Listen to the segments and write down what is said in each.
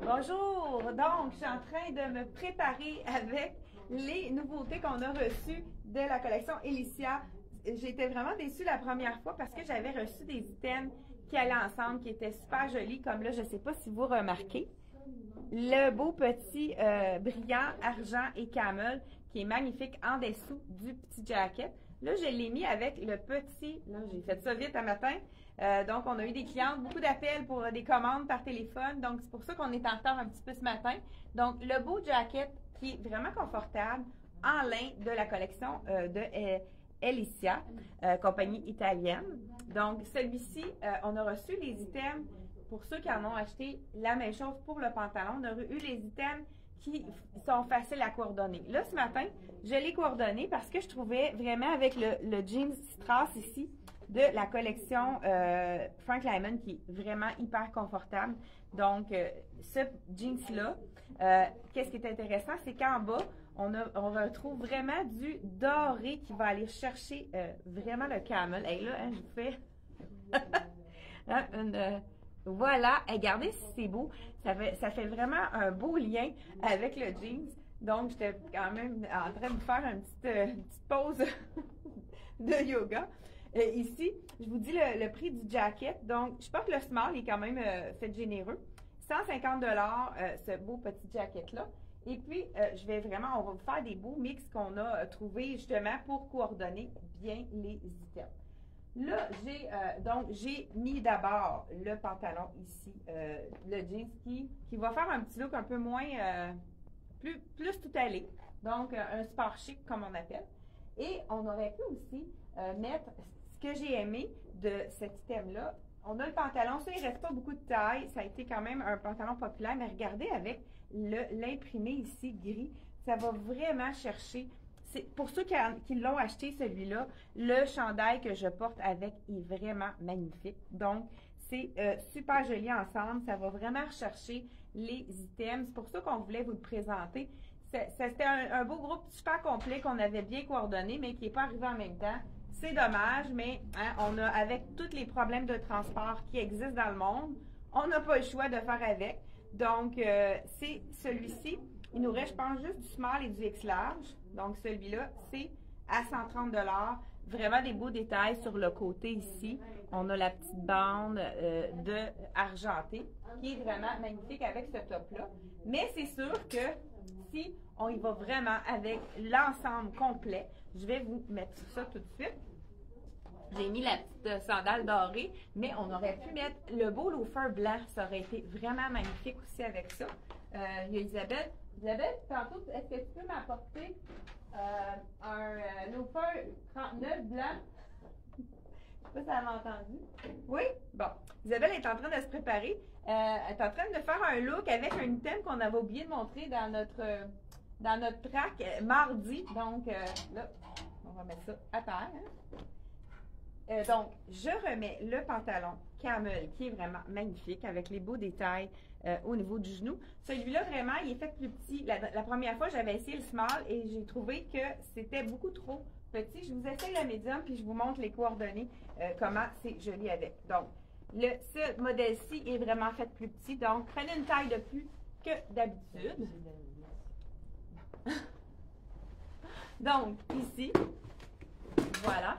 Bonjour! Donc, je suis en train de me préparer avec les nouveautés qu'on a reçues de la collection Elicia. J'ai été vraiment déçue la première fois parce que j'avais reçu des items qui allaient ensemble, qui étaient super jolis, comme là, je ne sais pas si vous remarquez. Le beau petit brillant argent et camel qui est magnifique en dessous du petit jacket. Là, je l'ai mis avec le petit, là, j'ai fait ça vite un matin. Donc, on a eu des clientes, beaucoup d'appels pour des commandes par téléphone. Donc, c'est pour ça qu'on est en retard un petit peu ce matin. Donc, le beau jacket qui est vraiment confortable en lin de la collection de Elicia, compagnie italienne. Donc, celui-ci, on a reçu les items. Pour ceux qui en ont acheté la même chose pour le pantalon, on a eu les items qui sont faciles à coordonner. Là, ce matin, je l'ai coordonné parce que je trouvais vraiment avec le jeans strass ici de la collection Frank Lyman qui est vraiment hyper confortable. Donc, ce jeans-là, qu'est-ce qui est intéressant, c'est qu'en bas, on retrouve vraiment du doré qui va aller chercher vraiment le camel. Et là, hein, je vous fais voilà, regardez si c'est beau. Ça fait vraiment un beau lien avec le jeans. Donc, j'étais quand même en train de faire une petite pause de yoga. Ici, je vous dis le prix du jacket. Donc, je pense que le small est quand même fait généreux. 150 $, ce beau petit jacket-là. Et puis, on va vous faire des beaux mix qu'on a trouvés justement pour coordonner bien les items. Là, j'ai mis d'abord le pantalon ici, le jeans qui va faire un petit look un peu moins, plus tout allé. Donc, un sport chic comme on appelle. Et on aurait pu aussi mettre ce que j'ai aimé de cet item-là. On a le pantalon, ça, il ne reste pas beaucoup de taille. Ça a été quand même un pantalon populaire, mais regardez avec l'imprimé ici gris, ça va vraiment chercher. Pour ceux qui l'ont acheté, celui-là, le chandail que je porte avec est vraiment magnifique. Donc, c'est super joli ensemble. Ça va vraiment rechercher les items. C'est pour ça qu'on voulait vous le présenter. C'était un beau groupe super complet qu'on avait bien coordonné, mais qui n'est pas arrivé en même temps. C'est dommage, mais hein, avec tous les problèmes de transport qui existent dans le monde, on n'a pas le choix de faire avec. Donc, c'est celui-ci. Il nous reste, je pense, juste du small et du X large. Donc, celui-là, c'est à 130 $. Vraiment des beaux détails sur le côté ici. On a la petite bande de argenté qui est vraiment magnifique avec ce top-là. Mais c'est sûr que si on y va vraiment avec l'ensemble complet, je vais vous mettre ça tout de suite. J'ai mis la petite sandale dorée, mais on aurait pu mettre le beau loafer blanc. Ça aurait été vraiment magnifique aussi avec ça. Il y a Isabelle. Isabelle, tantôt, est-ce que tu peux m'apporter un loafer 39 blanc? Je ne sais pas si elle m'a entendu. Oui? Bon. Isabelle est en train de se préparer. Elle est en train de faire un look avec un item qu'on avait oublié de montrer dans notre track mardi. Donc, là, on va mettre ça à terre. Hein? Donc, je remets le pantalon camel qui est vraiment magnifique avec les beaux détails au niveau du genou. Celui-là, vraiment, il est fait plus petit. La première fois, j'avais essayé le small et j'ai trouvé que c'était beaucoup trop petit. Je vous essaye le médium puis je vous montre les coordonnées, comment c'est joli avec. Donc, ce modèle-ci est vraiment fait plus petit. Donc, prenez une taille de plus que d'habitude. Donc, ici, voilà.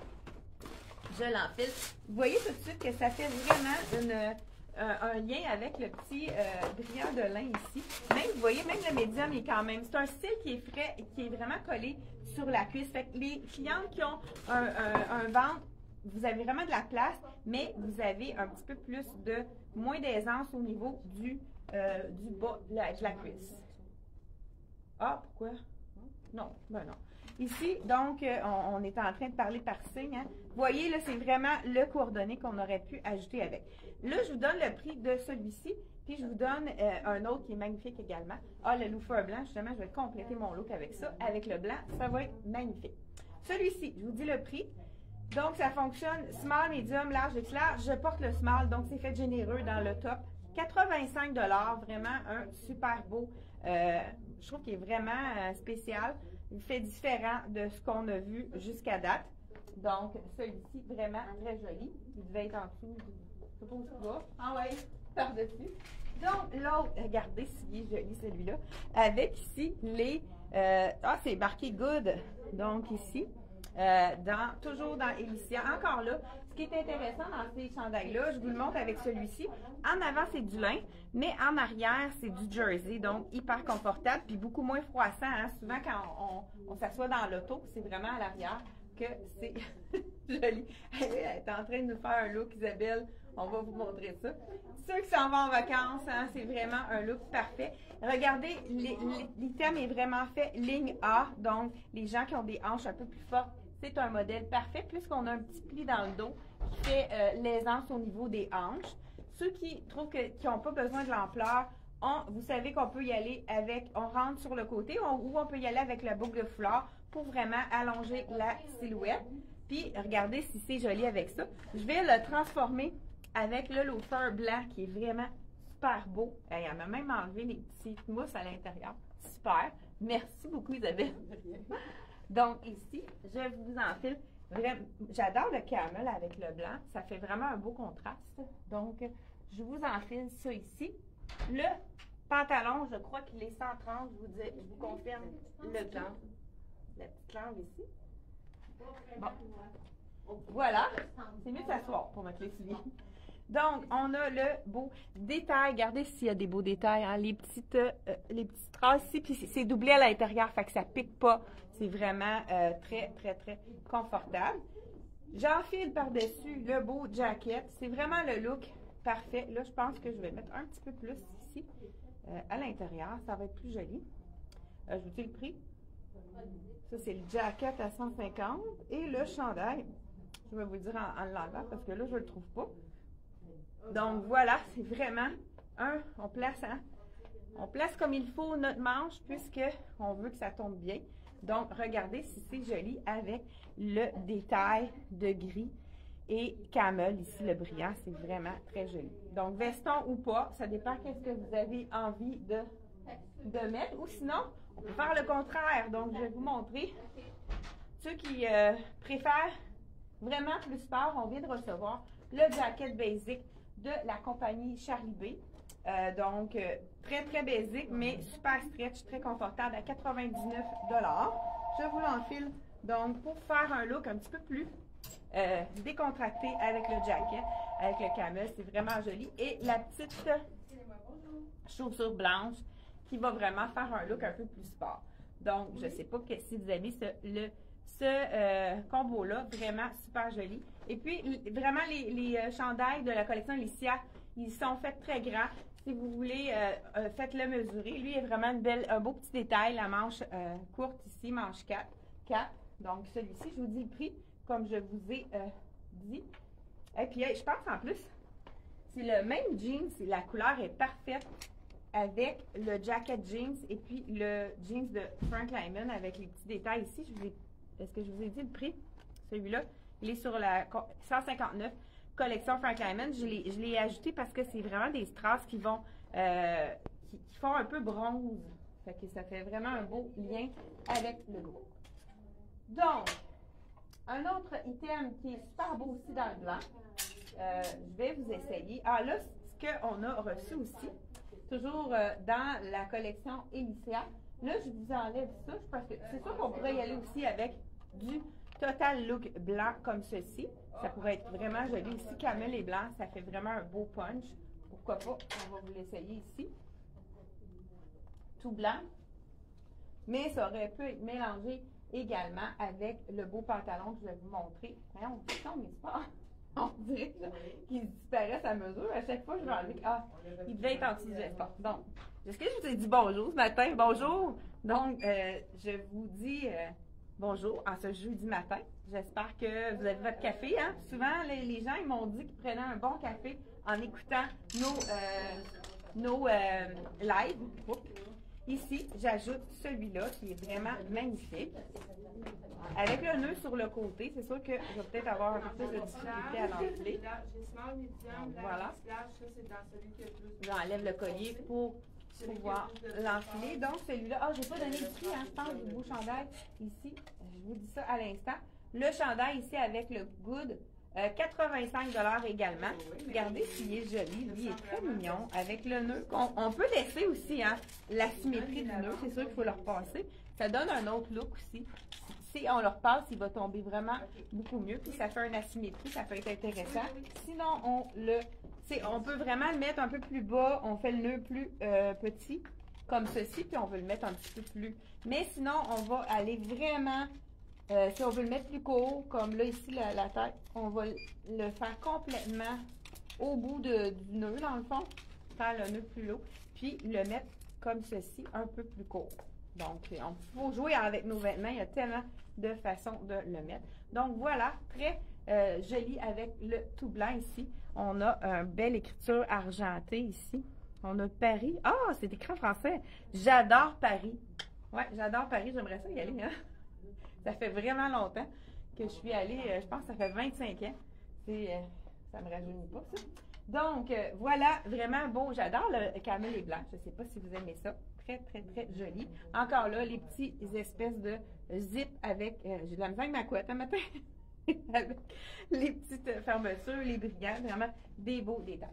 Je l'enfile. Vous voyez tout de suite que ça fait vraiment un lien avec le petit brillant de lin ici. Même, vous voyez, même le médium est quand même. C'est un style qui est frais et qui est vraiment collé sur la cuisse. Fait que les clientes qui ont un ventre, vous avez vraiment de la place, mais vous avez un petit peu plus moins d'aisance au niveau du bas de la cuisse. Ah, pourquoi? Non, ben non. Ici, donc, on est en train de parler par signe. Hein. Vous voyez, là, c'est vraiment le coordonné qu'on aurait pu ajouter avec. Là, je vous donne le prix de celui-ci, puis je vous donne un autre qui est magnifique également. Ah, le loafer blanc, justement, je vais compléter mon look avec ça. Avec le blanc, ça va être magnifique. Celui-ci, je vous dis le prix. Donc, ça fonctionne small, medium, large, X large. Je porte le small, donc c'est fait généreux dans le top. 85 $, vraiment un super beau. Je trouve qu'il est vraiment spécial. Il fait différent de ce qu'on a vu jusqu'à date. Donc, celui-ci, vraiment très joli. Il devait être en dessous. Je sais pas où tu vas. Ah ouais. par-dessus. Donc, l'autre, regardez s'il est joli celui-là, avec ici les... c'est marqué Good. Donc, ici, toujours dans Elicia. Encore là, ce qui est intéressant dans ces chandails-là, je vous le montre avec celui-ci. En avant, c'est du lin, mais en arrière, c'est du jersey. Donc, hyper confortable, puis beaucoup moins froissant. Hein. Souvent, quand on s'assoit dans l'auto, c'est vraiment à l'arrière que c'est joli. Elle est en train de nous faire un look, Isabelle. On va vous montrer ça. Ceux qui s'en vont en vacances, hein, c'est vraiment un look parfait. Regardez, l'item est vraiment fait ligne A. Donc, les gens qui ont des hanches un peu plus fortes, c'est un modèle parfait puisqu'on a un petit pli dans le dos qui fait l'aisance au niveau des hanches. Ceux qui trouvent qu'ils n'ont pas besoin de l'ampleur, vous savez qu'on peut y aller avec, on rentre sur le côté ou on peut y aller avec la boucle de foulard pour vraiment allonger la silhouette. Puis, regardez si c'est joli avec ça. Je vais le transformer avec le loafer blanc qui est vraiment super beau. Elle m'a même enlevé les petites mousses à l'intérieur. Super. Merci beaucoup, Isabelle. Donc, ici, je vous enfile. J'adore le camel avec le blanc. Ça fait vraiment un beau contraste. Donc, je vous enfile ça ici. Le pantalon, je crois qu'il est 130. Je vous confirme le blanc. La petite langue ici. Bon. Voilà. C'est mieux de s'asseoir pour mettre les souliers. Donc, on a le beau détail. Regardez s'il y a des beaux détails. Hein? Les petites traces ici. Puis c'est doublé à l'intérieur, fait que ça pique pas. C'est vraiment très, très, très confortable. J'enfile par-dessus le beau jacket. C'est vraiment le look parfait. Là, je pense que je vais mettre un petit peu plus ici à l'intérieur. Ça va être plus joli. Je vous dis le prix. Ça, c'est le jacket à 150. Et le chandail, je vais vous le dire en l'enlevant parce que là, je ne le trouve pas. Donc, voilà, c'est vraiment on place comme il faut notre manche puisqu'on veut que ça tombe bien. Donc, regardez si c'est joli avec le détail de gris et camel. Ici, le brillant, c'est vraiment très joli. Donc, veston ou pas, ça dépend qu'est-ce que vous avez envie de mettre. Ou sinon, on peut faire le contraire. Donc, je vais vous montrer. Ceux qui préfèrent vraiment plus sport, on vient de recevoir le jacket basic de la compagnie Charlie B. Donc, très, très basique, mais super stretch, très confortable à 99 $. Je vous l'enfile, donc, pour faire un look un petit peu plus décontracté avec le jacket, avec le camel. C'est vraiment joli. Et la petite chaussure blanche qui va vraiment faire un look un peu plus sport. Donc, je ne sais pas si vous avez ce combo-là, vraiment super joli. Et puis, vraiment, les chandails de la collection Elicia, ils sont faits très grands. Si vous voulez, faites-le mesurer. Lui, il a vraiment un beau petit détail. La manche courte ici, manche 4. Donc, celui-ci, je vous dis le prix, comme je vous ai dit. Et puis, je pense en plus, c'est le même jeans. La couleur est parfaite avec le jacket jeans et puis le jeans de Frank Lyman avec les petits détails ici. Est-ce que je vous ai dit le prix? Celui-là, il est sur la 159 collection Frank Lyman. Je l'ai ajouté parce que c'est vraiment des strass qui font un peu bronze. Fait que ça fait vraiment un beau lien avec le groupe. Donc, un autre item qui est super beau aussi dans le blanc. Je vais vous essayer. Ah là, ce qu'on a reçu aussi, toujours dans la collection Elicia. Là, je vous enlève ça parce que c'est sûr qu'on pourrait y aller aussi avec du total look blanc comme ceci. Ça pourrait être vraiment joli. Ici, camel et blanc, ça fait vraiment un beau punch. Pourquoi pas? On va vous l'essayer ici. Tout blanc. Mais ça aurait pu être mélangé également avec le beau pantalon que je vais vous montrer. Voyons, mais c'est pas... On dirait qu'ils disparaissent à mesure. À chaque fois, je vais enlever. Ah, il devait être anti-geste. Donc, est-ce que je vous ai dit bonjour ce matin? Bonjour! Donc, je vous dis bonjour en ce jeudi matin. J'espère que vous avez votre café. Hein? Souvent, les gens ils m'ont dit qu'ils prenaient un bon café en écoutant nos lives. Oups. Ici, j'ajoute celui-là qui est vraiment magnifique. Avec le nœud sur le côté, c'est sûr que je vais peut-être avoir un peu plus de difficulté à l'enfiler. Voilà. J'enlève le collier pour pouvoir l'enfiler. Donc, celui-là, je n'ai pas donné le prix, hein, je pense, du beau chandail ici. Je vous dis ça à l'instant. Le chandail ici avec le Good 85 $ également. Regardez s'il est joli. Lui, il est très mignon avec le nœud. On peut laisser aussi hein, la symétrie du nœud. C'est sûr qu'il faut le repasser. Ça donne un autre look aussi. Si on le repasse, il va tomber vraiment beaucoup mieux. Puis ça fait une asymétrie. Ça peut être intéressant. Sinon, on peut vraiment le mettre un peu plus bas. On fait le nœud plus petit, comme ceci. Puis on veut le mettre un petit peu plus. Mais sinon, on va aller vraiment... si on veut le mettre plus court, comme là ici la tête, on va le faire complètement au bout du nœud dans le fond, faire le nœud plus long, puis le mettre comme ceci, un peu plus court. Donc, il faut jouer avec nos vêtements, il y a tellement de façons de le mettre. Donc voilà, très joli avec le tout blanc ici. On a une belle écriture argentée ici. On a Paris. Ah, c'est écrit en français. J'adore Paris. Ouais, j'adore Paris, j'aimerais ça y aller, hein? Ça fait vraiment longtemps que je suis allée, je pense que ça fait 25 ans. Ça me rajeunit pas, ça. Donc, voilà, vraiment beau. J'adore le camel et blanc. Je ne sais pas si vous aimez ça. Très, très, très joli. Encore là, les petits espèces de zip avec... j'ai de la misère avec ma couette un matin. Avec les petites fermetures, les brillants. Vraiment des beaux détails.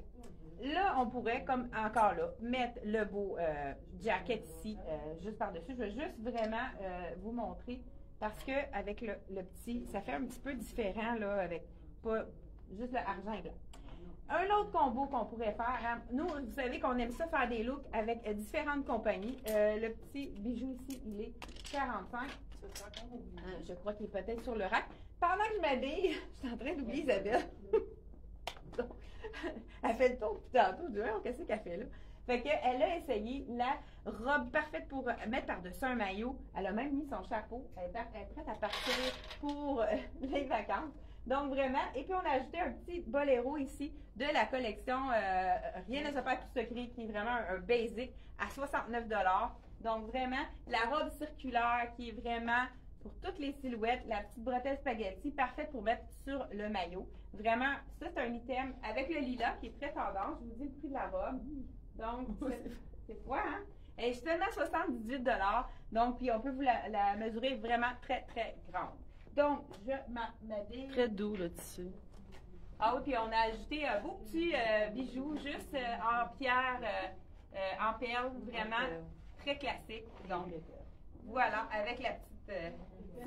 Là, on pourrait, comme encore là, mettre le beau jacket ici, juste par-dessus. Je veux juste vraiment vous montrer... Parce que avec le petit, ça fait un petit peu différent là, avec pas juste le argent et blanc. Un autre combo qu'on pourrait faire, hein, nous, vous savez qu'on aime ça faire des looks avec différentes compagnies. Le petit bijou ici, il est 45. Je crois qu'il est peut-être sur le rack. Pendant que je m'habille, je suis en train d'oublier Isabelle. Donc, elle fait le tour depuis tantôt. Je dis, qu'est-ce qu'elle fait là? Fait qu'elle a essayé la robe parfaite pour mettre par-dessus un maillot. Elle a même mis son chapeau. Elle est prête à partir pour les vacances. Donc vraiment, et puis on a ajouté un petit boléro ici de la collection Rien ne se perd tout secret, qui est vraiment un basic à 69 $. Donc vraiment, la robe circulaire qui est vraiment pour toutes les silhouettes, la petite bretelle spaghetti, parfaite pour mettre sur le maillot. Vraiment, ça c'est un item avec le lilas qui est très tendance. Je vous dis le prix de la robe. Donc, c'est quoi, hein? Elle est seulement 78 $. Donc, puis on peut vous la mesurer vraiment très, très grande. Donc, je m'habille. Très doux, le tissu. Ah oui, puis on a ajouté un beau petit bijou, juste en pierre, en perle, vraiment très classique. Donc, voilà, avec la petite...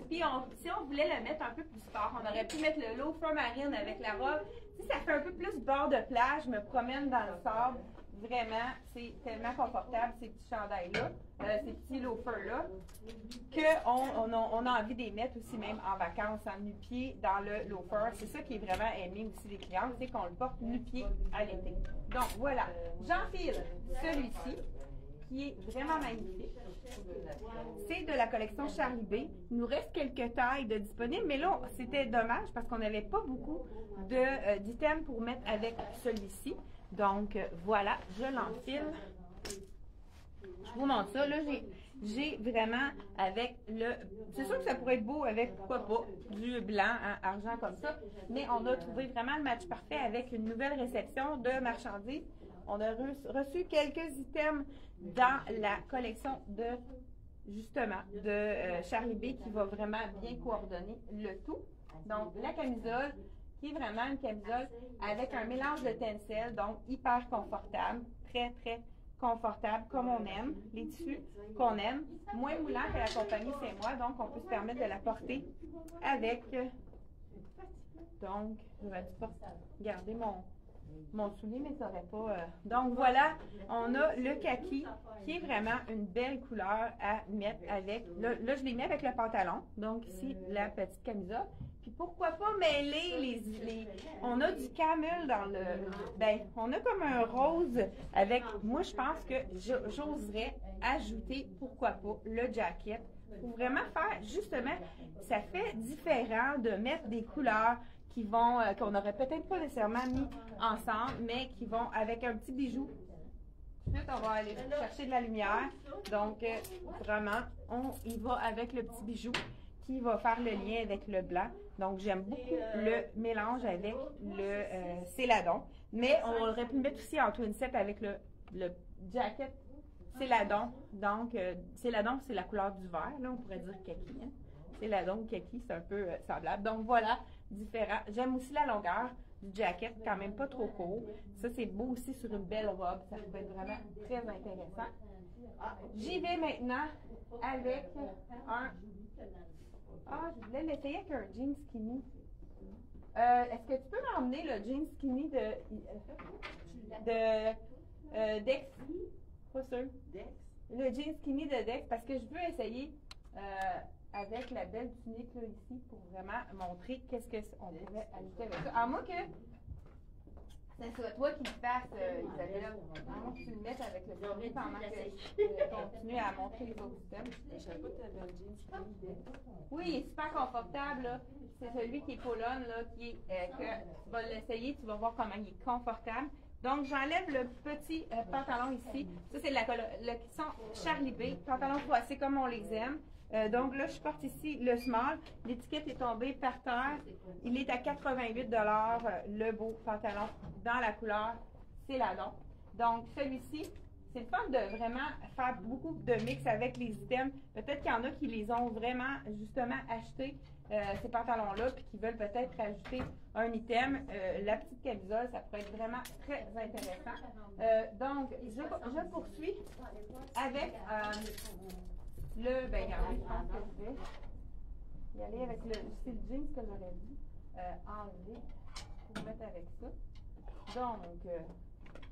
puis, si on voulait le mettre un peu plus fort, on aurait pu mettre le loafer marine avec la robe. Si ça fait un peu plus bord de plage, je me promène dans le sable. Vraiment, c'est tellement confortable, ces petits chandails-là, ces petits loafers-là, qu'on a envie de les mettre aussi même en vacances, en nu-pied, dans le loafer. C'est ça qui est vraiment aimé aussi des clients, c'est qu'on le porte nu-pied à l'été. Donc, voilà. J'enfile celui-ci, qui est vraiment magnifique. C'est de la collection Charlie B. Il nous reste quelques tailles de disponibles, mais là, c'était dommage parce qu'on n'avait pas beaucoup d'items pour mettre avec celui-ci. Donc, voilà, je l'enfile. Je vous montre ça. Là, j'ai vraiment avec le... C'est sûr que ça pourrait être beau avec, pourquoi pas, du blanc, hein, argent comme ça. Mais on a trouvé vraiment le match parfait avec une nouvelle réception de marchandises. On a reçu quelques items dans la collection de, justement, de Charlie B qui va vraiment bien coordonner le tout. Donc, la camisole, qui est vraiment une camisole avec un mélange de tencel, donc hyper confortable, très, très confortable, comme on aime, les tissus qu'on aime, moins moulant que la compagnie C'est Moi, donc on peut se permettre de la porter avec, donc, je vais garder mon soulier, mais ça n'aurait pas... Donc voilà, on a le kaki, qui est vraiment une belle couleur à mettre avec, là je l'ai mis avec le pantalon, donc ici, la petite camisole. Puis pourquoi pas mêler on a du camel dans le... Ben, on a comme un rose avec... Moi, je pense que j'oserais ajouter, pourquoi pas, le jacket. Pour vraiment faire, justement, ça fait différent de mettre des couleurs qui vont, qu'on n'aurait peut-être pas nécessairement mis ensemble, mais qui vont avec un petit bijou. Ensuite, on va aller chercher de la lumière. Donc, vraiment, on y va avec le petit bijou qui va faire le lien avec le blanc. Donc, j'aime beaucoup le mélange avec le céladon. Mais on aurait pu le mettre aussi en twin set avec le jacket céladon. Donc, céladon, c'est la couleur du vert. Là, on pourrait dire kaki. Hein? Céladon, kaki, c'est un peu semblable. Donc, voilà. différent. J'aime aussi la longueur du jacket, quand même pas trop court. Ça, c'est beau aussi sur une belle robe. Ça peut être vraiment très intéressant. J'y vais maintenant avec un... Ah, je voulais l'essayer avec un jean skinny. Est-ce que tu peux m'emmener le jean skinny de Dex? Pas sûr. Dex? Le jean skinny de Dex, parce que je veux essayer avec la belle tunique là, ici pour vraiment montrer qu'est-ce qu'on pourrait ajouter avec ça. À moins que ce soit toi qui le fasses, Isabelle. À moins que tu le mettes avec le skinny pendant que je continue à montrer les autres items. Je savais pas que tu avais un jean skinny Dex. Oui, il est super confortable. là. C'est celui qui est Polone, là, que tu vas l'essayer, tu vas voir comment il est confortable. Donc, j'enlève le petit pantalon ici. Ça, c'est le son Charlie B. Pantalon froissé comme on les aime. Donc là, je porte ici le small. L'étiquette est tombée par terre. Il est à 88 le beau pantalon dans la couleur céladon. Donc, celui-ci, c'est le fun de vraiment faire beaucoup de mix avec les items. Peut-être qu'il y en a qui les ont vraiment, justement, achetés, ces pantalons-là, puis qui veulent peut-être rajouter un item. La petite camisole, ça pourrait être vraiment très intéressant. Donc, je poursuis avec ben, regardez, je pense que je vais y aller avec le style jeans que j'aurais dit enlever pour mettre avec ça. Donc,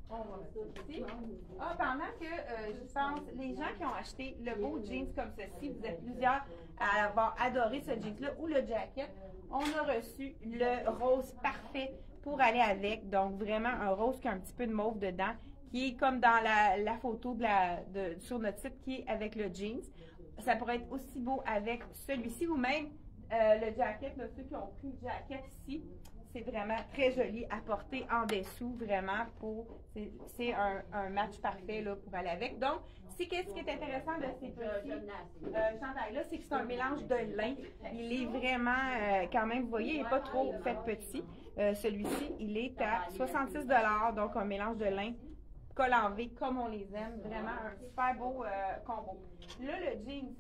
on va mettre ça ici. Ah, pendant que je pense, les gens qui ont acheté le beau jeans comme ceci, vous êtes plusieurs à avoir adoré ce jeans-là ou le jacket, on a reçu le rose parfait pour aller avec. Donc, vraiment un rose qui a un petit peu de mauve dedans, qui est comme dans la photo sur notre site qui est avec le jeans. Ça pourrait être aussi beau avec celui-ci ou même le jacket, là, ceux qui ont pris le jacket ici. C'est vraiment très joli à porter en dessous, vraiment, c'est un match parfait là, pour aller avec. Donc, qu'est-ce qui est intéressant de ces petits chandails-là, c'est que c'est un mélange de lin. Il est vraiment, quand même, vous voyez, il n'est pas trop fait petit. Celui-ci, il est à 66 $, donc un mélange de lin, col en V, comme on les aime. Vraiment un super beau combo. Là, le jeans.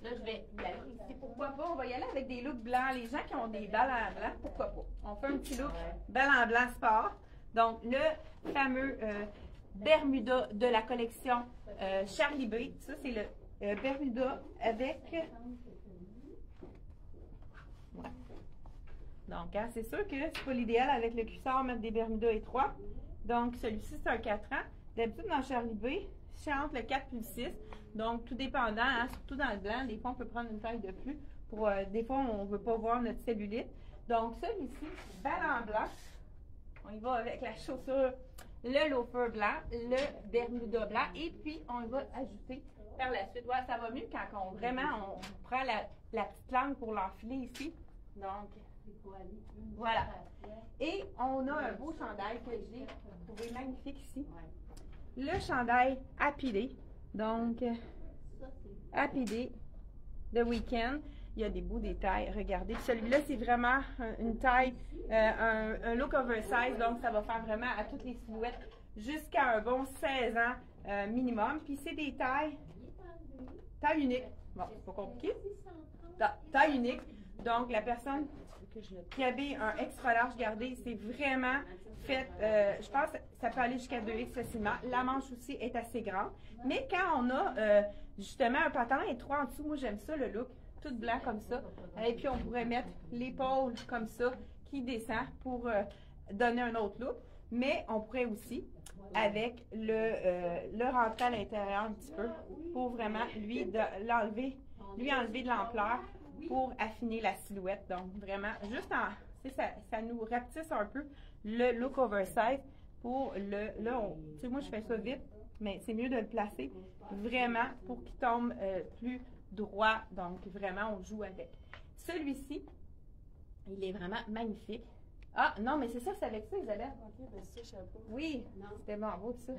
Là, je vais y aller ici. Pourquoi pas? On va y aller avec des looks blancs. Les gens qui ont des balles en blanc, pourquoi pas? On fait un petit look balle en blanc sport. Donc, le fameux Bermuda de la collection Charlie B. Ça, c'est le Bermuda avec... Ouais. Donc, hein, c'est sûr que c'est pas l'idéal avec le cuissard mettre des Bermudas étroits. Donc, celui-ci, c'est un 4 ans. D'habitude, dans Charlie B, c'est entre le 4 et le 6. Donc, tout dépendant, hein, surtout dans le blanc, des fois, on peut prendre une taille de plus. Des fois, on ne veut pas voir notre cellulite. Donc, celui-ci, balle en blanc. On y va avec la chaussure, le loafer blanc, le Bermuda blanc. Et puis, on va ajouter par la suite. Ouais, ça va mieux quand on prend la petite langue pour l'enfiler ici. Donc, voilà. Et on a un beau chandail que j'ai trouvé magnifique ici. Le chandail Happy Day. Donc, Happy Day de week-end. Il y a des beaux détails. Regardez. Celui-là, c'est vraiment une taille, un look oversize. Donc, ça va faire vraiment à toutes les silhouettes jusqu'à un bon 16 ans minimum. Puis, c'est des taille unique. Bon, c'est pas compliqué. Taille unique. Donc, la personne qui habille un extra large, regardez, c'est vraiment fait, je pense que ça peut aller jusqu'à 2X facilement. La manche aussi est assez grande. Mais quand on a justement un pantalon étroit en dessous, moi j'aime ça, le look, tout blanc comme ça. Et puis on pourrait mettre l'épaule comme ça, qui descend pour donner un autre look. Mais on pourrait aussi, avec le rentrer à l'intérieur un petit peu, pour vraiment lui enlever de l'ampleur, pour affiner la silhouette. Donc, vraiment, juste ça nous rapetisse un peu le look oversize pour tu sais, moi, je fais ça vite, mais c'est mieux de le placer vraiment pour qu'il tombe plus droit. Donc, vraiment, on joue avec. Celui-ci, il est vraiment magnifique. Ah, non, mais c'est ça, c'est avec ça, Isabelle. Ok, ben ça, je sais pas. Oui, c'était bon, beau ça.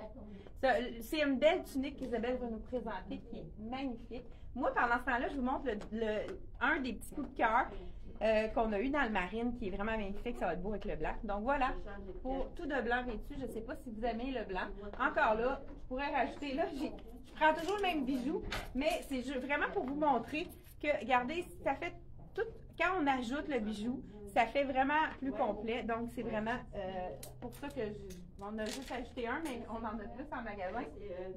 C'est une belle tunique qu'Isabelle va nous présenter qui est magnifique. Moi, pendant ce temps-là, je vous montre un des petits coups de cœur qu'on a eu dans le marine qui est vraiment magnifique. Ça va être beau avec le blanc. Donc voilà, pour tout de blanc vêtu, je ne sais pas si vous aimez le blanc. Encore là, je pourrais rajouter, là, je prends toujours le même bijou, mais c'est vraiment pour vous montrer que, regardez, ça fait quand on ajoute le bijou, ça fait vraiment plus complet. Donc, c'est vraiment pour ça que on a juste ajouté un, mais on en a plus en magasin.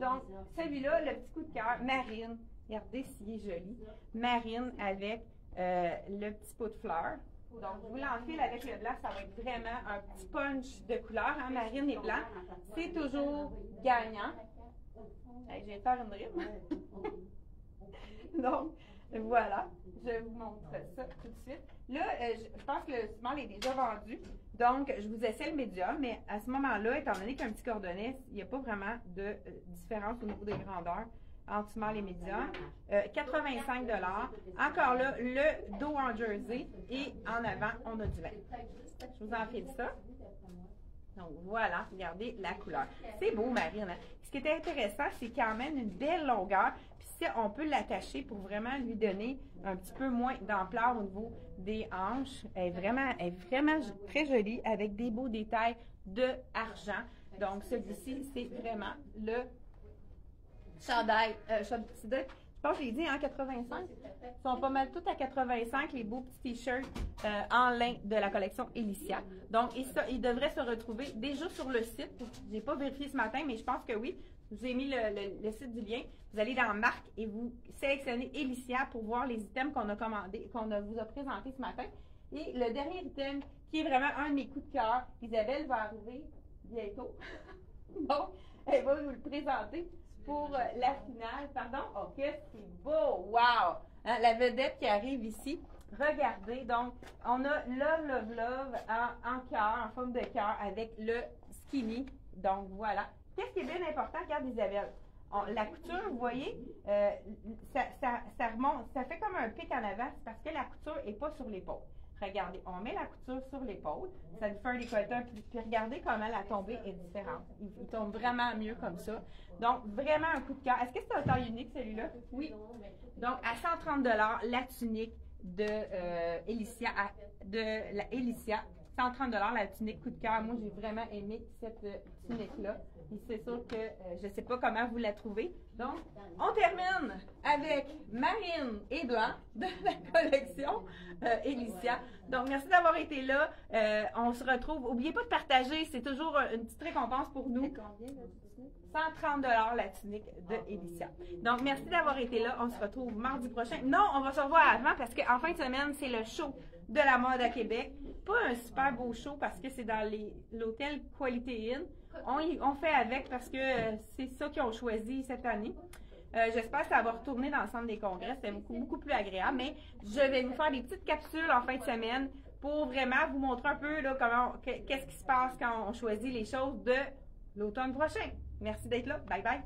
Donc, celui-là, le petit coup de cœur, Marine. Regardez s'il est joli. Marine avec le petit pot de fleurs. Donc, vous l'enfilez avec le blanc, ça va être vraiment un petit punch de couleur. Hein? Marine et blanc, c'est toujours gagnant. Hey, je viens de faire une rime. Donc, voilà. Je vous montre ça tout de suite. Là, je pense que le small est déjà vendu. Donc, je vous essaie le médium, mais à ce moment-là, étant donné qu'un petit cordonnet, il n'y a pas vraiment de différence au niveau des grandeurs entre small et médium. 85 $. Encore là, le dos en jersey et en avant, on a du vin. Je vous enfile ça. Donc, voilà, regardez la couleur. C'est beau, Marine. Hein? Ce qui est intéressant, c'est quand même une belle longueur. Puis ça, on peut l'attacher pour vraiment lui donner un petit peu moins d'ampleur au niveau des hanches. Elle est vraiment très jolie avec des beaux détails de argent. Donc, celui-ci, c'est vraiment le chandail. Je pense que je l'ai dit, hein, 85. Ils sont pas mal tous à 85, les beaux petits t-shirts en lin de la collection Elicia. Donc, ils devraient se retrouver déjà sur le site. Je n'ai pas vérifié ce matin, mais je pense que oui. Je vous ai mis le site du lien. Vous allez dans Marque et vous sélectionnez Elicia pour voir les items qu'on a commandés, vous a présentés ce matin. Et le dernier item, qui est vraiment un de mes coups de cœur, Isabelle va arriver bientôt. Donc, elle va vous le présenter pour la finale. Pardon? Oh, qu'est-ce que c'est beau! Wow! Hein, la vedette qui arrive ici. Regardez, donc, on a Love en cœur, en forme de cœur, avec le skinny. Donc, voilà. Qu'est-ce qui est bien important? Regarde, Isabelle. La couture, vous voyez, ça remonte, ça fait comme un pic en avant, c'est parce que la couture n'est pas sur l'épaule. Regardez, on met la couture sur l'épaule, ça nous fait un décolleté, puis regardez comment la tombée est différente. Il tombe vraiment mieux comme ça. Donc, vraiment un coup de cœur. Est-ce que c'est un taille unique, celui-là? Oui. Donc, à 130 $, la tunique de Elicia, 130 $, la tunique coup de cœur. Moi, j'ai vraiment aimé cette tunique-là. Et c'est sûr que je ne sais pas comment vous la trouvez. Donc, on termine avec Marine et Blanc de la collection Elicia. Donc, merci d'avoir été là. On se retrouve. N'oubliez pas de partager. C'est toujours une petite récompense pour nous. 130 $ la tunique de Elicia. Donc, merci d'avoir été là. On se retrouve mardi prochain. Non, on va se revoir avant parce qu'en fin de semaine, c'est le show de la mode à Québec. Pas un super beau show parce que c'est dans l'hôtel Quality Inn. On fait avec parce que c'est ça qu'ils ont choisi cette année. J'espère que ça va retourner dans le centre des congrès. C'est beaucoup plus agréable. Mais je vais vous faire des petites capsules en fin de semaine pour vraiment vous montrer un peu là, qu'est-ce qui se passe quand on choisit les choses de l'automne prochain. Merci d'être là. Bye bye.